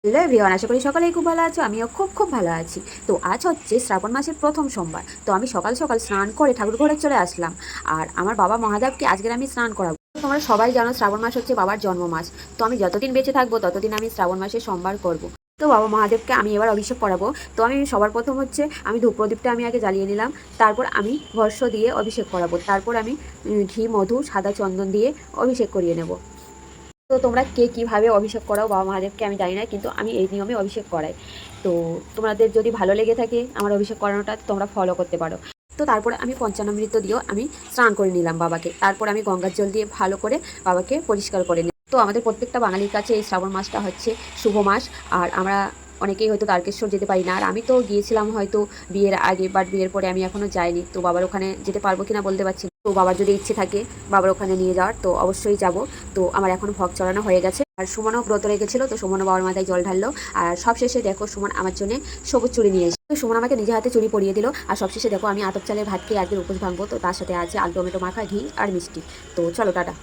Hello everyone, আশা করি সকলেই খুব ভালো আছো। আমিও খুব খুব ভালো আছি। তো আজ হচ্ছে শ্রাবণ মাসের প্রথম সোমবার। তো আমি সকাল সকাল স্নান করে ঠাকুর ঘরে চলে আসলাম। আর আমার বাবা মহাদেবকে আজকের আমি স্নান করাবো। তোমরা সবাই জানো শ্রাবণ মাস হচ্ছে বাবার জন্ম মাস। তো আমি যতদিন বেঁচে থাকবো ততদিন আমি শ্রাবণ মাসে সোমবার করব। তো বাবা মহাদেবকে আমি এবার অভিষেক করাবো। তো আমি সবার প্রথম হচ্ছে আমি ধূপ প্রদীপটা আমি আগে জ্বালিয়ে নিলাম। তারপর আমি ভস্য দিয়ে অভিষেক করাবো। তারপর আমি ঘি মধু সাদা চন্দন দিয়ে অভিষেক করিয়ে নেব। তো তোমরা কে কীভাবে অভিষেক করাও বাবা মহাদেবকে আমি জানি না, কিন্তু আমি এই নিয়মে অভিষেক করাই। তো তোমাদের যদি ভালো লেগে থাকে আমার অভিষেক করানোটা, তোমরা ফলো করতে পারো। তো তারপরে আমি পঞ্চামৃত দিয়েও আমি স্নান করে নিলাম বাবাকে। তারপর আমি গঙ্গার জল দিয়ে ভালো করে বাবাকে পরিষ্কার করে নিই। তো আমাদের প্রত্যেকটা বাঙালির কাছে এই শ্রাবণ মাসটা হচ্ছে শুভ মাস। আর আমরা অনেকেই হয়তো তারকেশ্বর যেতে পারি না, আর আমি তো গিয়েছিলাম হয়তো বিয়ের আগে, বাট বিয়ের পরে আমি এখনও যাইনি। তো বাবার ওখানে যেতে পারবো কিনা বলতে পারছি না। তো বাবার যদি ইচ্ছে থাকে বাবার ওখানে নিয়ে যাওয়ার, তো অবশ্যই যাব। তো আমার এখন ভোগ চড়ানো হয়ে গেছে, আর সুমনও ব্রত রেখেছিল। তো সুমনও বাবার মাথায় জল ঢাললো। আর সবশেষে দেখো সুমন আমার জন্য সবুজ চুড়ি নিয়ে এসে, তো সুমন আমাকে নিজে হাতে চুড়ি পরিয়ে দিল। আর সবশেষে দেখো আমি আতপ চালের ভাত খেয়ে আজকের উপোস ভাঙবো। তো তার সাথে আছে আলু টমেটো মাখা, ঘি আর মিষ্টি। তো চলো টাটা।